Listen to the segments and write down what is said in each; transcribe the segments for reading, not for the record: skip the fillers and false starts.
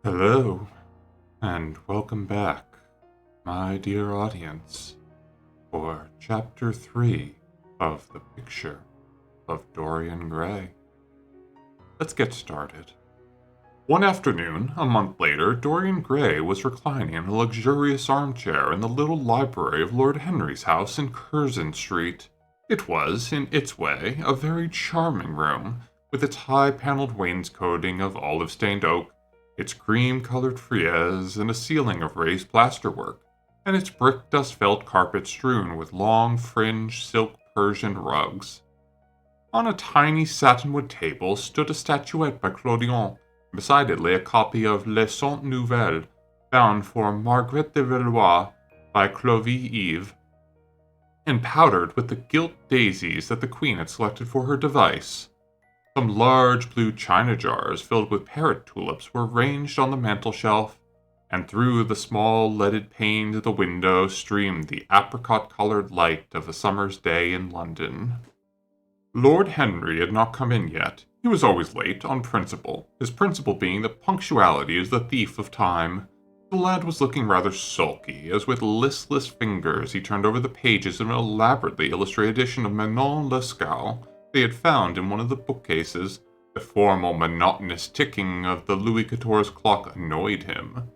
Hello, and welcome back, my dear audience, for Chapter 3 of The Picture of Dorian Gray. Let's get started. One afternoon, a month later, Dorian Gray was reclining in a luxurious armchair in the little library of Lord Henry's house in Curzon Street. It was, in its way, a very charming room, with its high-paneled wainscoting of olive-stained oak, its cream-colored frieze, and a ceiling of raised plasterwork, and its brick-dust felt carpet strewn with long, fringed silk Persian rugs. On a tiny satinwood table stood a statuette by Clodion, and beside it lay a copy of Les Cent Nouvelles, bound for Margaret de Valois by Clovis-Yves, and powdered with the gilt daisies that the Queen had selected for her device. Some large blue china jars filled with parrot tulips were ranged on the mantel-shelf, and through the small leaded pane to the window streamed the apricot-colored light of a summer's day in London. Lord Henry had not come in yet. He was always late, on principle, his principle being that punctuality is the thief of time. The lad was looking rather sulky, as with listless fingers he turned over the pages of an elaborately illustrated edition of Manon Lescaut they had found in one of the bookcases. The formal, monotonous ticking of the Louis XIV's clock annoyed him.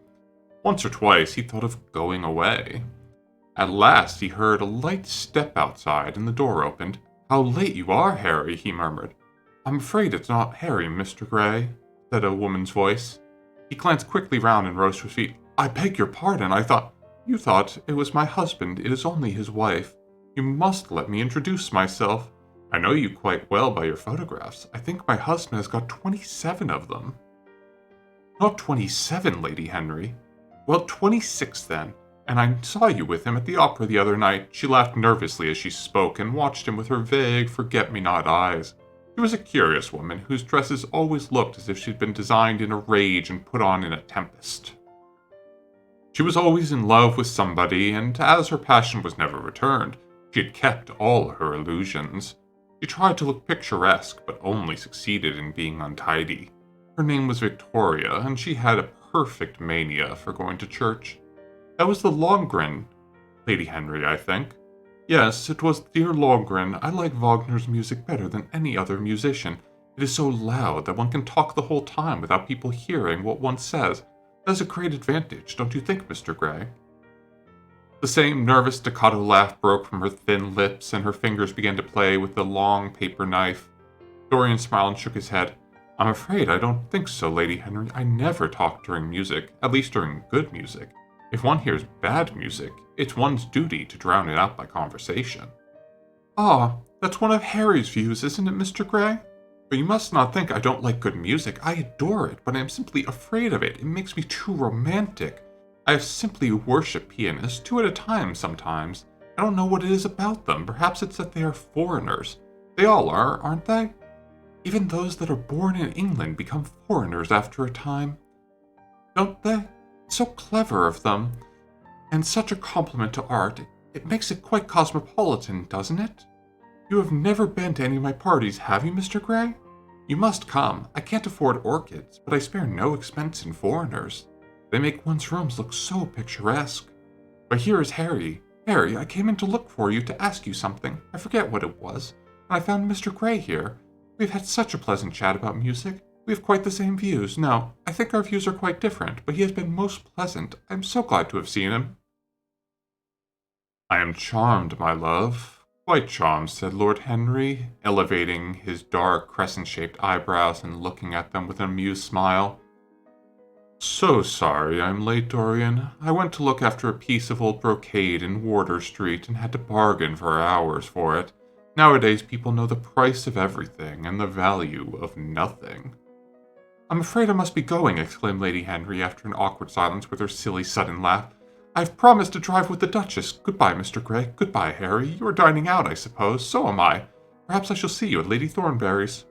Once or twice he thought of going away. At last he heard a light step outside, and the door opened. "How late you are, Harry," he murmured. "I'm afraid it's not Harry, Mr. Gray," said a woman's voice. He glanced quickly round and rose to his feet. "I beg your pardon, You thought it was my husband. It is only his wife. You must let me introduce myself. I know you quite well by your photographs. I think my husband has got 27 of them." "Not 27, Lady Henry." "Well, 26 then. And I saw you with him at the opera the other night." She laughed nervously as she spoke and watched him with her vague, forget-me-not eyes. She was a curious woman, whose dresses always looked as if she'd been designed in a rage and put on in a tempest. She was always in love with somebody, and as her passion was never returned, she had kept all her illusions. She tried to look picturesque, but only succeeded in being untidy. Her name was Victoria, and she had a perfect mania for going to church. That was the Lohengrin, Lady Henry, I think. Yes, it was dear Lohengrin. I like Wagner's music better than any other musician. It is so loud that one can talk the whole time without people hearing what one says. That is a great advantage, don't you think, Mr. Gray? The same nervous staccato laugh broke from her thin lips, and her fingers began to play with the long paper knife. Dorian smiled and shook his head. "I'm afraid I don't think so, Lady Henry. I never talk during music, at least during good music. If one hears bad music, it's one's duty to drown it out by conversation." "Ah, that's one of Harry's views, isn't it, Mr. Gray? But you must not think I don't like good music. I adore it, but I am simply afraid of it. It makes me too romantic. I have simply worshipped pianists, 2 at a time sometimes. I don't know what it is about them. Perhaps it's that they are foreigners. They all are, aren't they? Even those that are born in England become foreigners after a time. Don't they? It's so clever of them. And such a compliment to art. It makes it quite cosmopolitan, doesn't it? You have never been to any of my parties, have you, Mr. Gray? You must come. I can't afford orchids, but I spare no expense in foreigners. They make one's rooms look so picturesque. But here is Harry. Harry, I came in to look for you to ask you something. I forget what it was. And I found Mr. Gray here. We've had such a pleasant chat about music. We have quite the same views. No, I think our views are quite different, but he has been most pleasant. I am so glad to have seen him." "I am charmed, my love. Quite charmed," said Lord Henry, elevating his dark crescent-shaped eyebrows and looking at them with an amused smile. "So sorry I'm late, Dorian. I went to look after a piece of old brocade in Wardour Street and had to bargain for hours for it. Nowadays people know the price of everything and the value of nothing." "I'm afraid I must be going," exclaimed Lady Henry after an awkward silence with her silly sudden laugh. "I've promised to drive with the Duchess. Goodbye, Mr. Gray. Goodbye, Harry. You are dining out, I suppose. So am I. Perhaps I shall see you at Lady Thornberry's."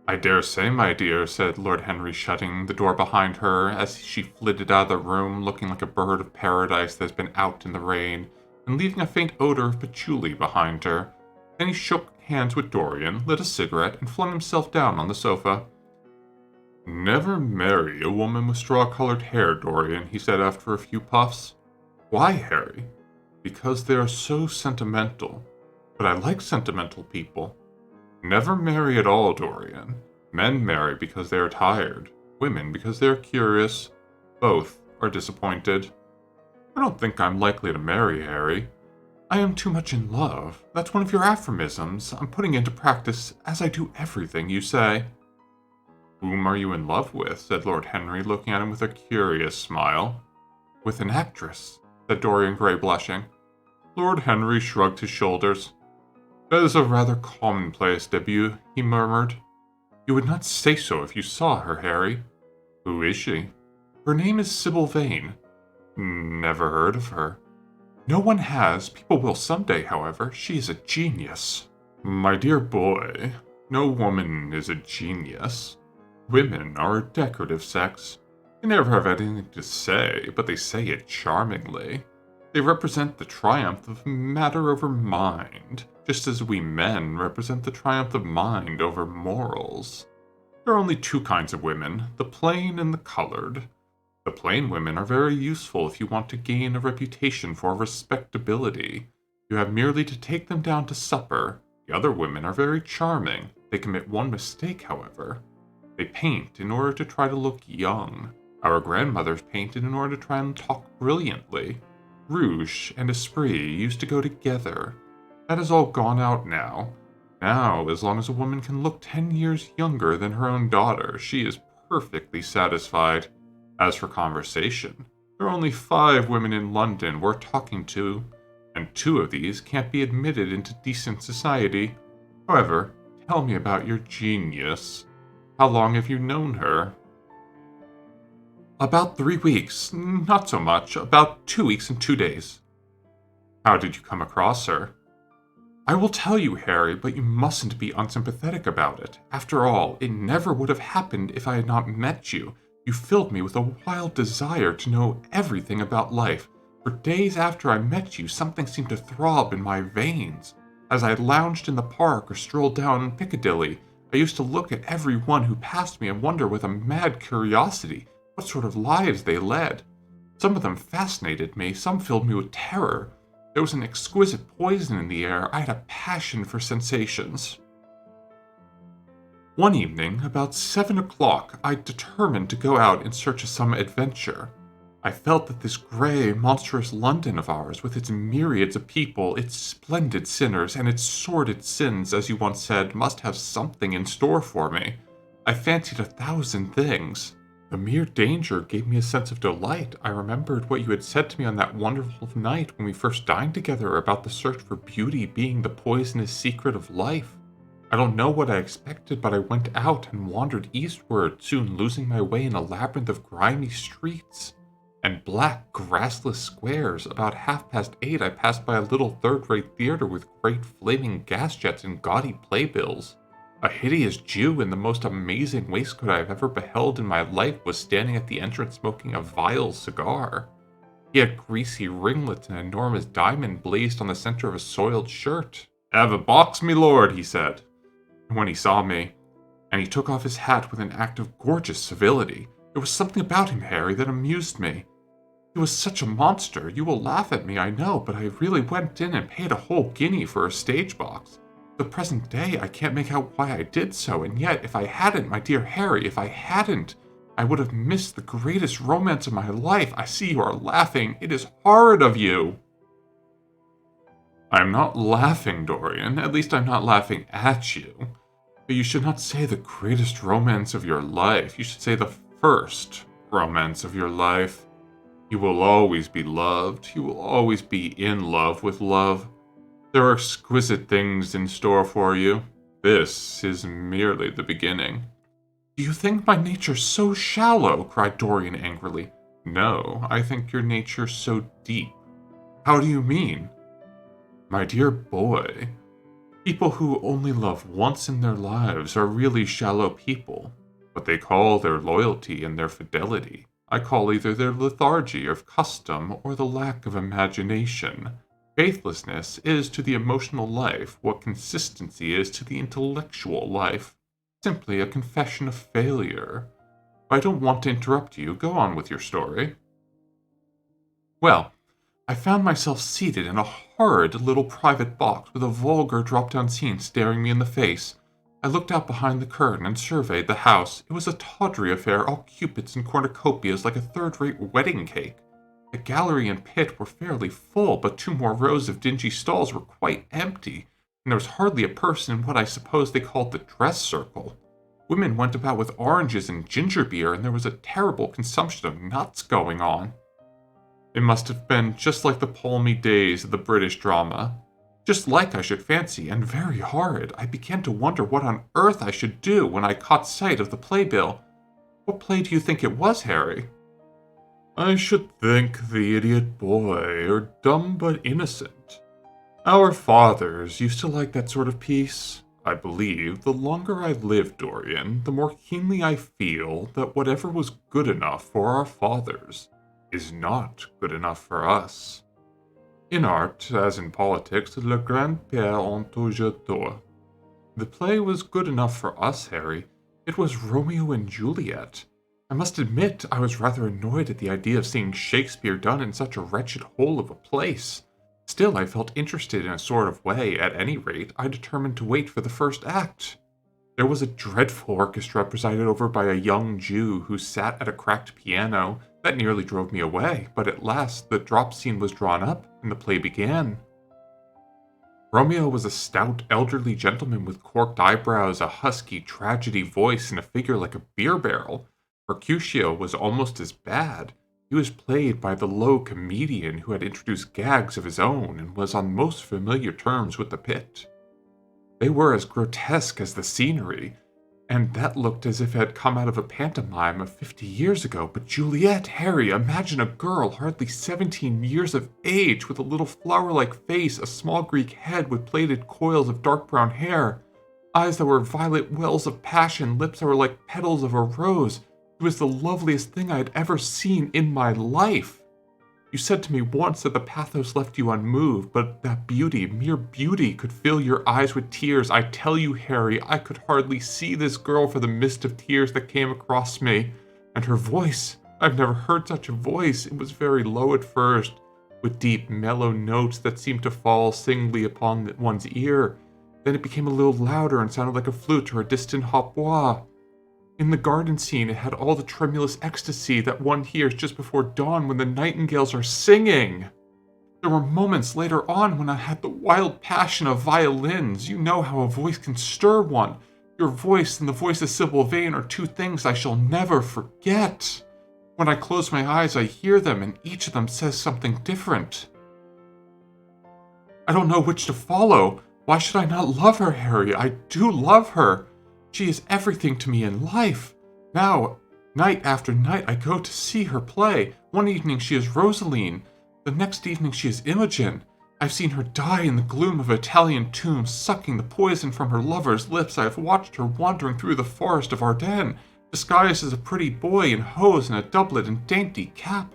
"I dare say, my dear," said Lord Henry, shutting the door behind her as she flitted out of the room, looking like a bird of paradise that has been out in the rain, and leaving a faint odor of patchouli behind her. Then he shook hands with Dorian, lit a cigarette, and flung himself down on the sofa. Never marry a woman with straw-colored hair, Dorian, he said after a few puffs. Why, Harry? Because they are so sentimental. But I like sentimental people. Never marry at all, Dorian. Men marry because they are tired. Women because they are curious. Both are disappointed. I don't think I'm likely to marry, Harry. I am too much in love. That's one of your aphorisms I'm putting into practice as I do everything you say. Whom are you in love with? Said Lord Henry, looking at him with a curious smile. With an actress, said Dorian Gray, blushing. Lord Henry shrugged his shoulders. That is a rather commonplace debut, he murmured. You would not say so if you saw her, Harry. Who is she? Her name is Sybil Vane. Never heard of her. No one has. People will someday, however. She is a genius. My dear boy, no woman is a genius. Women are a decorative sex. They never have anything to say, but they say it charmingly. They represent the triumph of matter over mind, just as we men represent the triumph of mind over morals. There are only two kinds of women, the plain and the colored. The plain women are very useful if you want to gain a reputation for respectability. You have merely to take them down to supper. The other women are very charming. They commit one mistake, however. They paint in order to try to look young. Our grandmothers painted in order to try and talk brilliantly. Rouge and esprit used to go together. That has all gone out now. Now, as long as a woman can look 10 years younger than her own daughter, she is perfectly satisfied. As for conversation, there are only 5 women in London worth talking to, and 2 of these can't be admitted into decent society. However, tell me about your genius. How long have you known her? About 3 weeks. Not so much. About 2 weeks and 2 days. How did you come across her? I will tell you, Harry, but you mustn't be unsympathetic about it. After all, it never would have happened if I had not met you. You filled me with a wild desire to know everything about life. For days after I met you, something seemed to throb in my veins. As I lounged in the park or strolled down Piccadilly, I used to look at every one who passed me and wonder with a mad curiosity what sort of lives they led. Some of them fascinated me, some filled me with terror. There was an exquisite poison in the air. I had a passion for sensations. One evening, about 7 o'clock, I determined to go out in search of some adventure. I felt that this grey, monstrous London of ours, with its myriads of people, its splendid sinners, and its sordid sins, as you once said, must have something in store for me. I fancied 1,000 things. The mere danger gave me a sense of delight. I remembered what you had said to me on that wonderful night when we first dined together about the search for beauty being the poisonous secret of life. I don't know what I expected, but I went out and wandered eastward, soon losing my way in a labyrinth of grimy streets and black, grassless squares. About 8:30, I passed by a little third-rate theater with great flaming gas jets and gaudy playbills. A hideous Jew in the most amazing waistcoat I have ever beheld in my life was standing at the entrance smoking a vile cigar. He had greasy ringlets and an enormous diamond blazed on the center of a soiled shirt. "Have a box, me lord," he said, when he saw me, and he took off his hat with an act of gorgeous civility. There was something about him, Harry, that amused me. He was such a monster. You will laugh at me, I know, but I really went in and paid a whole guinea for a stage box. The present day, I can't make out why I did so, and yet, if I hadn't, my dear Harry, if I hadn't, I would have missed the greatest romance of my life. I see you are laughing. It is horrid of you. I am not laughing, Dorian. At least I'm not laughing at you. But you should not say the greatest romance of your life. You should say the first romance of your life. You will always be loved. You will always be in love with love. There are exquisite things in store for you. This is merely the beginning. Do you think my nature so shallow? Cried Dorian angrily. No, I think your nature so deep. How do you mean? My dear boy, people who only love once in their lives are really shallow people. What they call their loyalty and their fidelity, I call either their lethargy of custom or the lack of imagination. Faithlessness is to the emotional life what consistency is to the intellectual life. Simply a confession of failure. I don't want to interrupt you. Go on with your story. Well, I found myself seated in a horrid little private box with a vulgar drop-down scene staring me in the face. I looked out behind the curtain and surveyed the house. It was a tawdry affair, all cupids and cornucopias like a third-rate wedding cake. The gallery and pit were fairly full, but 2 more rows of dingy stalls were quite empty, and there was hardly a person in what I suppose they called the dress circle. Women went about with oranges and ginger beer, and there was a terrible consumption of nuts going on. It must have been just like the palmy days of the British drama. Just like, I should fancy, and very horrid. I began to wonder what on earth I should do when I caught sight of the playbill. What play do you think it was, Harry? I should think The Idiot Boy, or Dumb but Innocent. Our fathers used to like that sort of piece. I believe the longer I live, Dorian, the more keenly I feel that whatever was good enough for our fathers is not good enough for us. In art, as in politics, le grand-père ont toujours tort. The play was good enough for us, Harry. It was Romeo and Juliet. I must admit I was rather annoyed at the idea of seeing Shakespeare done in such a wretched hole of a place. Still, I felt interested in a sort of way. At any rate, I determined to wait for the first act. There was a dreadful orchestra presided over by a young Jew who sat at a cracked piano. That nearly drove me away, but at last the drop scene was drawn up, and the play began. Romeo was a stout, elderly gentleman with corked eyebrows, a husky tragedy voice, and a figure like a beer barrel. Mercutio was almost as bad. He was played by the low comedian who had introduced gags of his own and was on most familiar terms with the pit. They were as grotesque as the scenery, and that looked as if it had come out of a pantomime of 50 years ago. But Juliet, Harry, imagine a girl hardly 17 years of age with a little flower-like face, a small Greek head with plaited coils of dark brown hair, eyes that were violet wells of passion, lips that were like petals of a rose. It was the loveliest thing I had ever seen in my life. You said to me once that the pathos left you unmoved, but that beauty, mere beauty, could fill your eyes with tears. I tell you, Harry, I could hardly see this girl for the mist of tears that came across me. And her voice, I've never heard such a voice. It was very low at first, with deep, mellow notes that seemed to fall singly upon one's ear. Then it became a little louder and sounded like a flute or a distant hautbois. In the garden scene, it had all the tremulous ecstasy that one hears just before dawn when the nightingales are singing. There were moments later on when I had the wild passion of violins. You know how a voice can stir one. Your voice and the voice of Sybil Vane are 2 things I shall never forget. When I close my eyes, I hear them, and each of them says something different. I don't know which to follow. Why should I not love her, Harry? I do love her. She is everything to me in life. Now, night after night, I go to see her play. One evening she is Rosaline. The next evening she is Imogen. I've seen her die in the gloom of Italian tombs, sucking the poison from her lover's lips. I have watched her wandering through the forest of Ardennes, disguised as a pretty boy in hose and a doublet and dainty cap.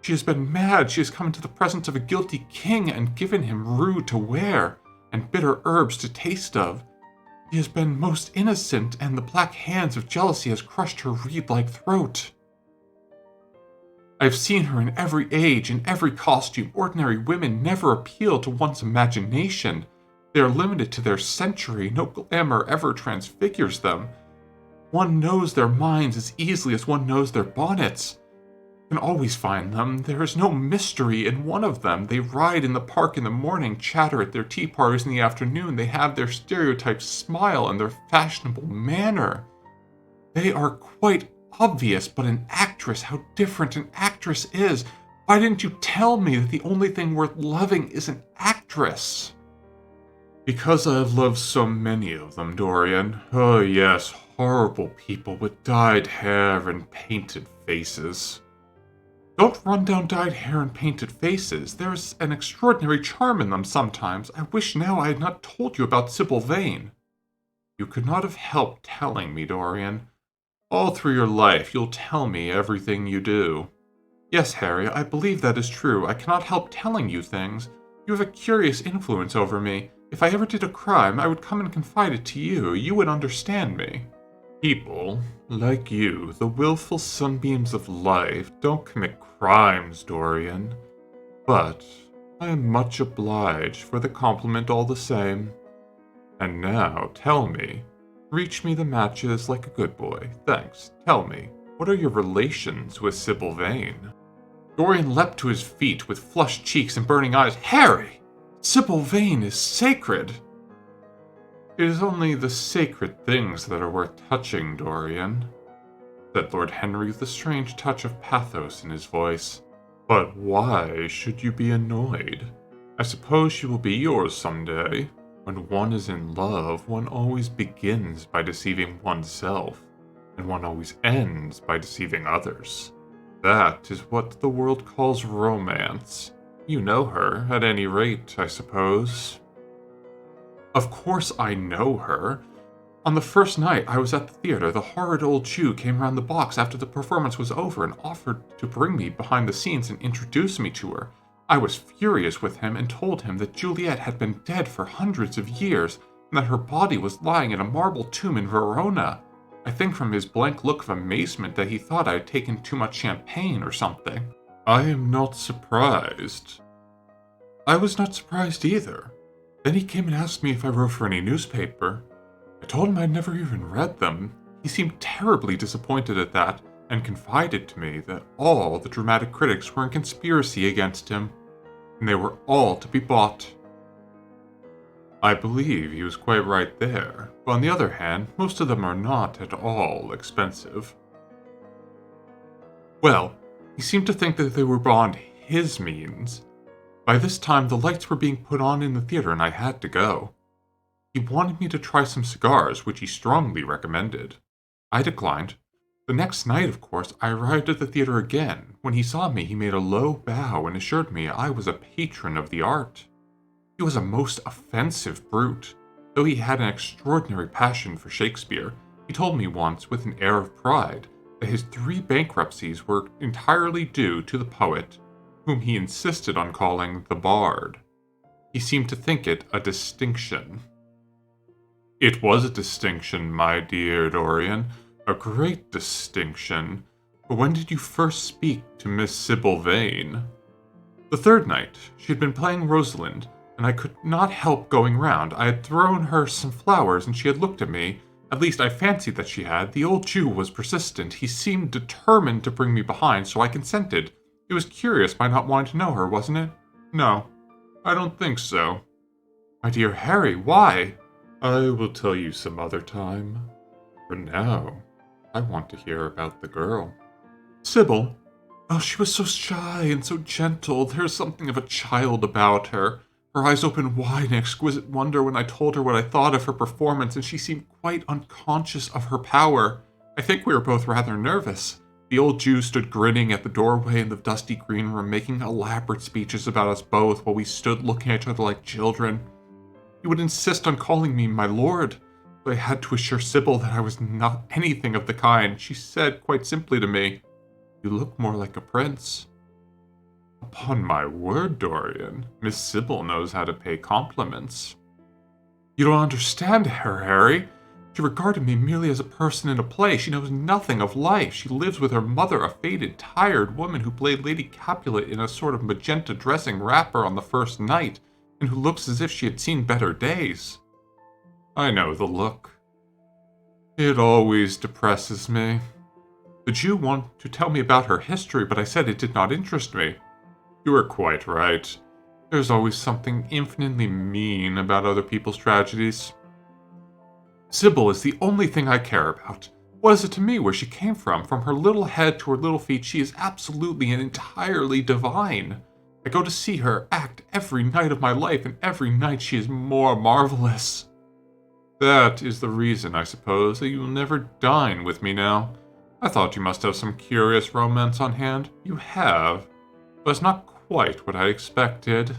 She has been mad. She has come into the presence of a guilty king and given him rue to wear, and bitter herbs to taste of. She has been most innocent, and the black hands of jealousy has crushed her reed-like throat. I have seen her in every age, in every costume. Ordinary women never appeal to one's imagination. They are limited to their century. No glamour ever transfigures them. One knows their minds as easily as one knows their bonnets. You can always find them. There is no mystery in one of them. They ride in the park in the morning, chatter at their tea parties in the afternoon. They have their stereotyped smile and their fashionable manner. They are quite obvious, but an actress, how different an actress is. Why didn't you tell me that the only thing worth loving is an actress? Because I have loved so many of them, Dorian. Oh yes, horrible people with dyed hair and painted faces. Don't run down dyed hair and painted faces. There's an extraordinary charm in them sometimes. I wish now I had not told you about Sybil Vane. You could not have helped telling me, Dorian. All through your life, you'll tell me everything you do. Yes, Harry, I believe that is true. I cannot help telling you things. You have a curious influence over me. If I ever did a crime, I would come and confide it to you. You would understand me. People, like you, the willful sunbeams of life, don't commit crimes, Dorian. But I am much obliged for the compliment all the same. And now, tell me, reach me the matches like a good boy. Thanks. Tell me, what are your relations with Sybil Vane? Dorian leapt to his feet with flushed cheeks and burning eyes. Harry! Sybil Vane is sacred! It is only the sacred things that are worth touching, Dorian, said Lord Henry with a strange touch of pathos in his voice. But why should you be annoyed? I suppose she will be yours someday. When one is in love, one always begins by deceiving oneself, and one always ends by deceiving others. That is what the world calls romance. You know her, at any rate, I suppose. Of course I know her. On the first night I was at the theater, the horrid old Jew came round the box after the performance was over and offered to bring me behind the scenes and introduce me to her. I was furious with him and told him that Juliet had been dead for hundreds of years and that her body was lying in a marble tomb in Verona. I think from his blank look of amazement that he thought I had taken too much champagne or something. I am not surprised. I was not surprised either. Then he came and asked me if I wrote for any newspaper. I told him I'd never even read them. He seemed terribly disappointed at that, and confided to me that all the dramatic critics were in conspiracy against him, and they were all to be bought. I believe he was quite right there, but on the other hand, most of them are not at all expensive. Well, he seemed to think that they were beyond his means. By this time, the lights were being put on in the theater and I had to go. He wanted me to try some cigars, which he strongly recommended. I declined. The next night, of course, I arrived at the theater again. When he saw me, he made a low bow and assured me I was a patron of the art. He was a most offensive brute. Though he had an extraordinary passion for Shakespeare, he told me once, with an air of pride, that his 3 bankruptcies were entirely due to the poet, whom he insisted on calling the Bard. He seemed to think it a distinction. It was a distinction, my dear Dorian, a great distinction. But when did you first speak to Miss Sybil Vane? The third night. She had been playing Rosalind, and I could not help going round. I had thrown her some flowers, and she had looked at me. At least I fancied that she had. The old Jew was persistent. He seemed determined to bring me behind, so I consented. It was curious my not wanting to know her, wasn't it? No, I don't think so. My dear Harry, why? I will tell you some other time. For now, I want to hear about the girl. Sybil? Oh, she was so shy and so gentle. There's something of a child about her. Her eyes opened wide in exquisite wonder when I told her what I thought of her performance, and she seemed quite unconscious of her power. I think we were both rather nervous. The old Jew stood grinning at the doorway in the dusty green room, making elaborate speeches about us both while we stood looking at each other like children. He would insist on calling me my lord, but I had to assure Sybil that I was not anything of the kind. She said quite simply to me, "You look more like a prince." Upon my word, Dorian, Miss Sybil knows how to pay compliments. You don't understand her, Harry. She regarded me merely as a person in a play. She knows nothing of life. She lives with her mother, a faded, tired woman who played Lady Capulet in a sort of magenta dressing wrapper on the first night, and who looks as if she had seen better days. I know the look. It always depresses me. The Jew wanted to tell me about her history, but I said it did not interest me. You are quite right. There's always something infinitely mean about other people's tragedies. Sybil is the only thing I care about. What is it to me where she came from? From her little head to her little feet, she is absolutely and entirely divine. I go to see her act every night of my life, and every night she is more marvelous. That is the reason, I suppose, that you will never dine with me now. I thought you must have some curious romance on hand. You have, but it's not quite what I expected.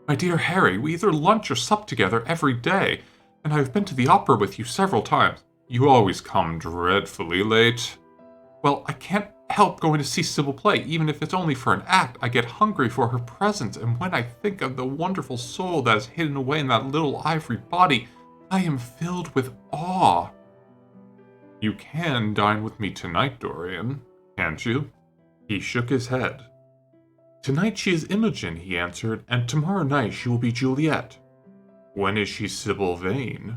My dear Harry, we either lunch or sup together every day, and I have been to the opera with you several times. You always come dreadfully late. Well, I can't help going to see Sybil play, even if it's only for an act. I get hungry for her presence, and when I think of the wonderful soul that is hidden away in that little ivory body, I am filled with awe. You can dine with me tonight, Dorian, can't you? He shook his head. Tonight she is Imogen, he answered, and tomorrow night she will be Juliet. When is she Sybil Vane?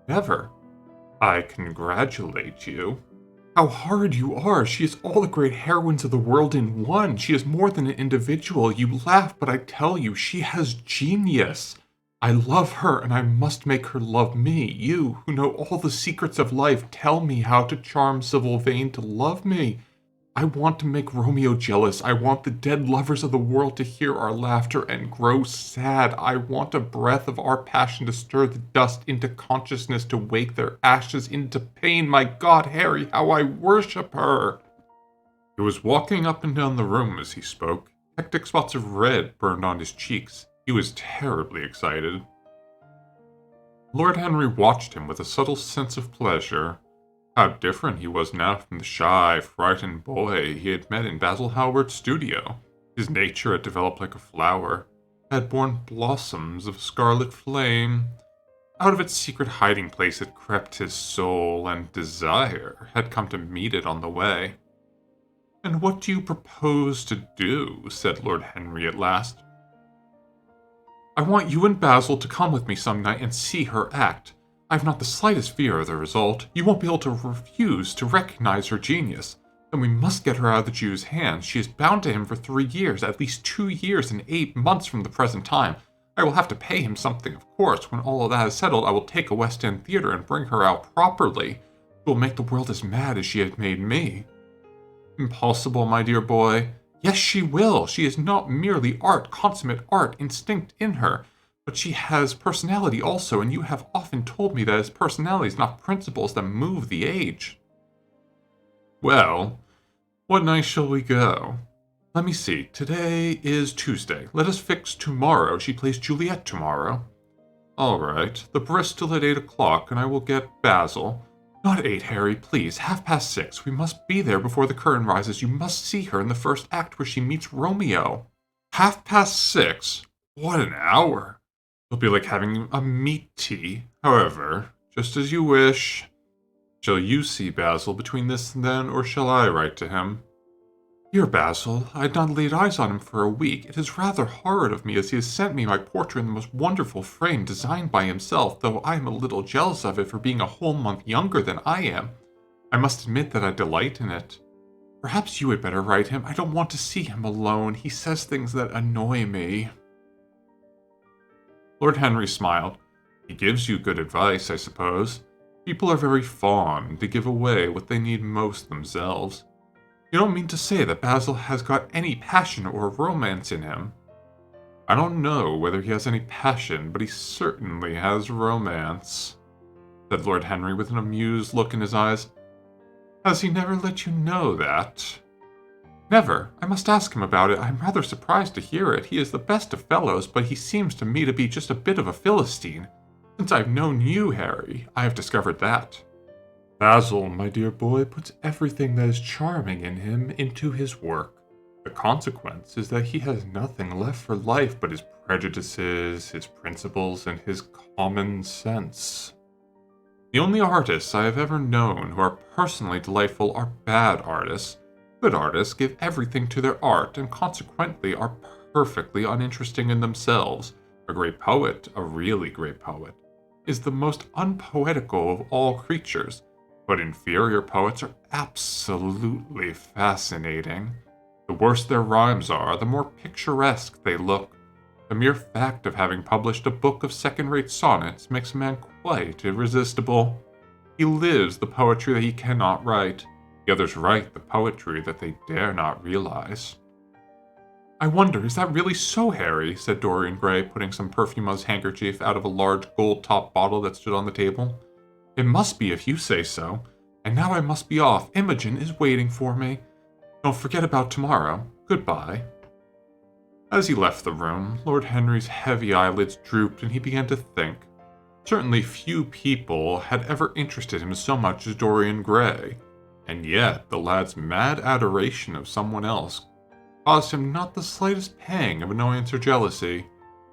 Never. I congratulate you. How hard you are! She is all the great heroines of the world in one. She is more than an individual. You laugh, but I tell you, she has genius. I love her, and I must make her love me. You, who know all the secrets of life, tell me how to charm Sybil Vane to love me. I want to make Romeo jealous. I want the dead lovers of the world to hear our laughter and grow sad. I want a breath of our passion to stir the dust into consciousness, to wake their ashes into pain. My God, Harry, how I worship her! He was walking up and down the room as he spoke. Hectic spots of red burned on his cheeks. He was terribly excited. Lord Henry watched him with a subtle sense of pleasure. How different he was now from the shy, frightened boy he had met in Basil Hallward's studio. His nature had developed like a flower, had borne blossoms of scarlet flame. Out of its secret hiding place had crept his soul, and desire had come to meet it on the way. "And what do you propose to do?" said Lord Henry at last. "I want you and Basil to come with me some night and see her act. I've not the slightest fear of the result. You won't be able to refuse to recognize her genius. Then we must get her out of the Jew's hands. She is bound to him for 3 years, at least 2 years and 8 months from the present time. I will have to pay him something, of course. When all of that is settled, I will take a West End theater and bring her out properly. She will make the world as mad as she has made me." "Impossible, my dear boy." "Yes, she will. She is not merely art, consummate art, instinct in her. But she has personality also, and you have often told me that it's personalities, not principles, that move the age." "Well, what night shall we go? Let me see. Today is Tuesday. Let us fix tomorrow. She plays Juliet tomorrow." "All right. The Bristol at 8 o'clock, and I will get Basil." "Not 8, Harry, please. 6:30. We must be there before the curtain rises. You must see her in the first act where she meets Romeo." 6:30? What an hour! It'll be like having a meat tea. However, just as you wish. Shall you see Basil between this and then, or shall I write to him? "Dear Basil, I had not laid eyes on him for a week. It is rather horrid of me, as he has sent me my portrait in the most wonderful frame designed by himself, though I am a little jealous of it for being a whole month younger than I am. I must admit that I delight in it. Perhaps you had better write him. I don't want to see him alone. He says things that annoy me." Lord Henry smiled. "He gives you good advice, I suppose. People are very fond to give away what they need most themselves. You don't mean to say that Basil has got any passion or romance in him?" "I don't know whether he has any passion, but he certainly has romance," said Lord Henry with an amused look in his eyes. "Has he never let you know that?" "Never. I must ask him about it. I am rather surprised to hear it. He is the best of fellows, but he seems to me to be just a bit of a Philistine. Since I've known you, Harry, I have discovered that." "Basil, my dear boy, puts everything that is charming in him into his work. The consequence is that he has nothing left for life but his prejudices, his principles, and his common sense. The only artists I have ever known who are personally delightful are bad artists. Good artists give everything to their art, and consequently are perfectly uninteresting in themselves. A great poet, a really great poet, is the most unpoetical of all creatures, but inferior poets are absolutely fascinating. The worse their rhymes are, the more picturesque they look. The mere fact of having published a book of second-rate sonnets makes a man quite irresistible. He lives the poetry that he cannot write. The others write the poetry that they dare not realize." "I wonder, is that really so, Harry?" said Dorian Gray, putting some perfume on his handkerchief out of a large gold-topped bottle that stood on the table. "It must be if you say so. And now I must be off. Imogen is waiting for me. Don't forget about tomorrow. Goodbye." As he left the room, Lord Henry's heavy eyelids drooped and he began to think. Certainly few people had ever interested him so much as Dorian Gray, and yet the lad's mad adoration of someone else caused him not the slightest pang of annoyance or jealousy.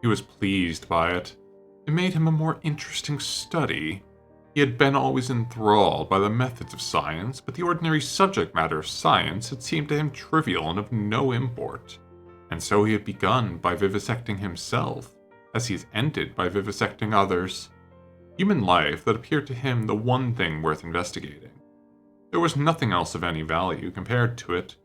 He was pleased by it. It made him a more interesting study. He had been always enthralled by the methods of science, but the ordinary subject matter of science had seemed to him trivial and of no import. And so he had begun by vivisecting himself, as he has ended by vivisecting others. Human life that appeared to him the one thing worth investigating. There was nothing else of any value compared to it.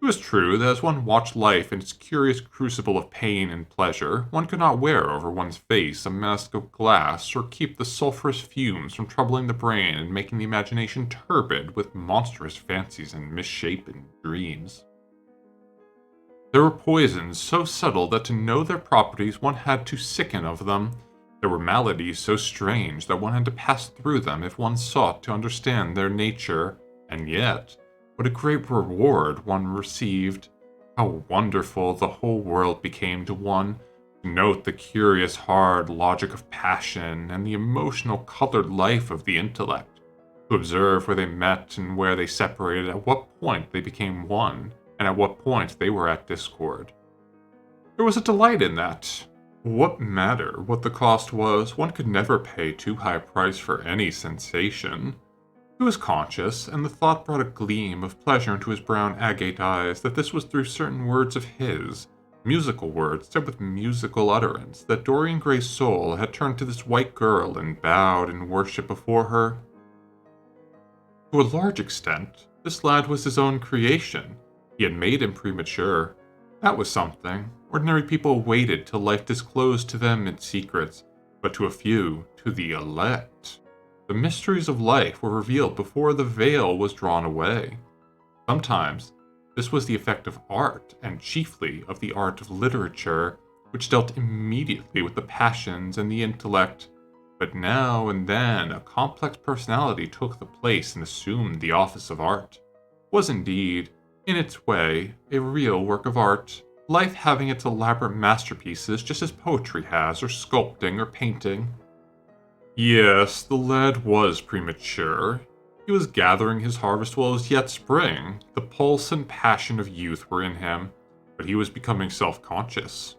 It was true that as one watched life in its curious crucible of pain and pleasure, one could not wear over one's face a mask of glass or keep the sulphurous fumes from troubling the brain and making the imagination turbid with monstrous fancies and misshapen dreams. There were poisons so subtle that to know their properties one had to sicken of them. There were maladies so strange that one had to pass through them if one sought to understand their nature, and yet, what a great reward one received. How wonderful the whole world became to one, to note the curious hard logic of passion and the emotional colored life of the intellect, to observe where they met and where they separated, at what point they became one, and at what point they were at discord. There was a delight in that. What matter what the cost was, one could never pay too high a price for any sensation. He was conscious, and the thought brought a gleam of pleasure into his brown agate eyes, that this was through certain words of his, musical words said with musical utterance, that Dorian Gray's soul had turned to this white girl and bowed in worship before her. To a large extent, this lad was his own creation. He had made him premature. That was something. Ordinary people waited till life disclosed to them its secrets, but to a few, to the elect, the mysteries of life were revealed before the veil was drawn away. Sometimes, this was the effect of art, and chiefly of the art of literature, which dealt immediately with the passions and the intellect, but now and then a complex personality took the place and assumed the office of art. It was indeed, in its way, a real work of art, life having its elaborate masterpieces just as poetry has, or sculpting, or painting. Yes, the lad was premature. He was gathering his harvest while it was yet spring. The pulse and passion of youth were in him, but he was becoming self-conscious.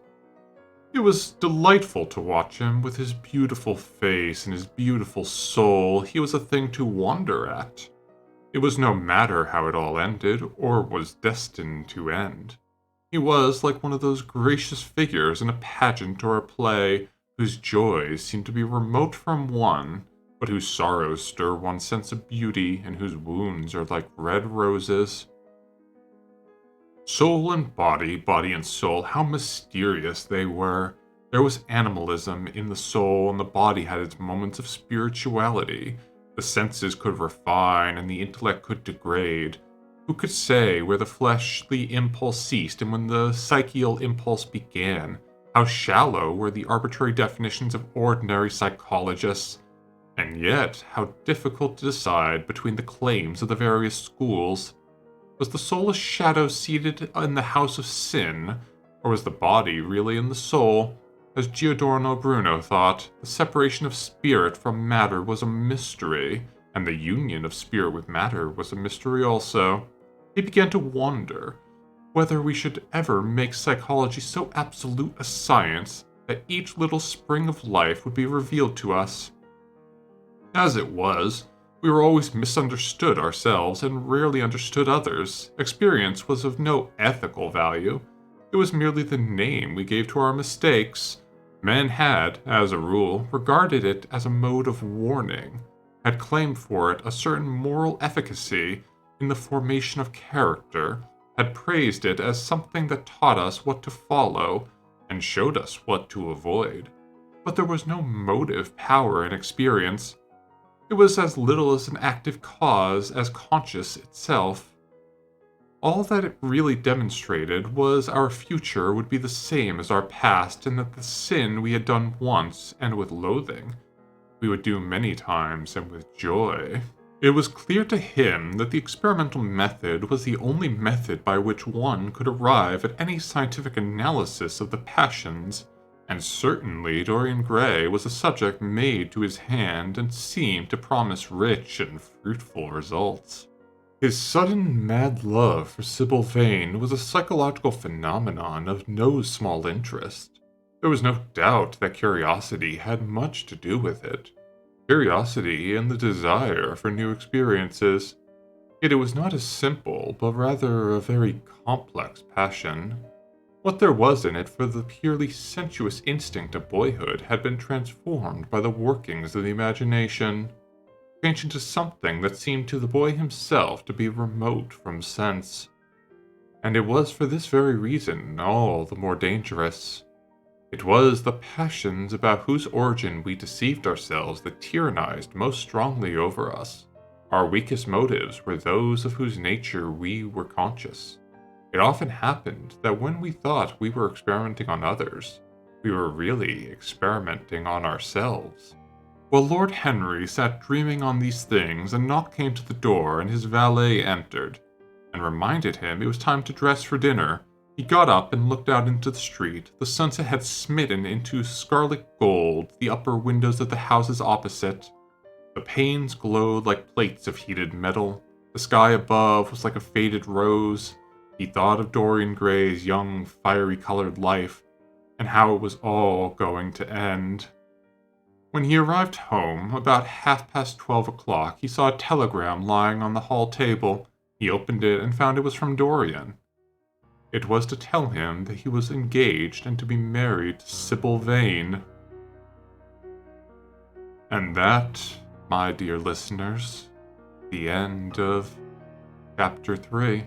It was delightful to watch him, with his beautiful face and his beautiful soul. He was a thing to wonder at. It was no matter how it all ended, or was destined to end. He was like one of those gracious figures in a pageant or a play, whose joys seem to be remote from one, but whose sorrows stir one's sense of beauty, and whose wounds are like red roses. Soul and body, body and soul, how mysterious they were. There was animalism in the soul, and the body had its moments of spirituality. The senses could refine, and the intellect could degrade. Who could say where the fleshly impulse ceased and when the psychical impulse began? How shallow were the arbitrary definitions of ordinary psychologists, and yet how difficult to decide between the claims of the various schools. Was the soul a shadow seated in the house of sin, or was the body really in the soul? As Giordano Bruno thought, the separation of spirit from matter was a mystery, and the union of spirit with matter was a mystery also. He began to wonder whether we should ever make psychology so absolute a science that each little spring of life would be revealed to us. As it was, we were always misunderstood ourselves and rarely understood others. Experience was of no ethical value. It was merely the name we gave to our mistakes. Men had, as a rule, regarded it as a mode of warning, had claimed for it a certain moral efficacy in the formation of character, had praised it as something that taught us what to follow and showed us what to avoid. But there was no motive power in experience. It was as little as an active cause as conscious itself. All that it really demonstrated was our future would be the same as our past, and that the sin we had done once and with loathing, we would do many times and with joy. It was clear to him that the experimental method was the only method by which one could arrive at any scientific analysis of the passions, and certainly Dorian Gray was a subject made to his hand and seemed to promise rich and fruitful results. His sudden mad love for Sybil Vane was a psychological phenomenon of no small interest. There was no doubt that curiosity had much to do with it. curiosity and the desire for new experiences. Yet it was not a simple, but rather a very complex passion. What there was in it for the purely sensuous instinct of boyhood had been transformed by the workings of the imagination, changed into something that seemed to the boy himself to be remote from sense. And it was for this very reason all the more dangerous. It was the passions about whose origin we deceived ourselves that tyrannized most strongly over us. Our weakest motives were those of whose nature we were conscious. It often happened that when we thought we were experimenting on others, we were really experimenting on ourselves. Well, Lord Henry sat dreaming on these things, a knock came to the door and his valet entered, and reminded him it was time to dress for dinner. He got up and looked out into the street. The sunset had smitten into scarlet gold the upper windows of the houses opposite. The panes glowed like plates of heated metal. The sky above was like a faded rose. He thought of Dorian Gray's young, fiery-colored life, and how it was all going to end. When he arrived home, about 12:30, he saw a telegram lying on the hall table. He opened it and found it was from Dorian. It was to tell him that he was engaged and to be married to Sybil Vane. And that, my dear listeners, the end of Chapter 3.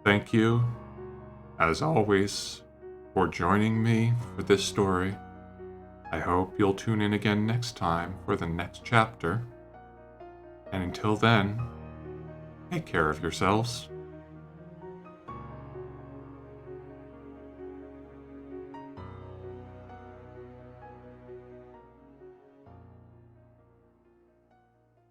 Thank you, as always, for joining me for this story. I hope you'll tune in again next time for the next chapter. And until then, take care of yourselves.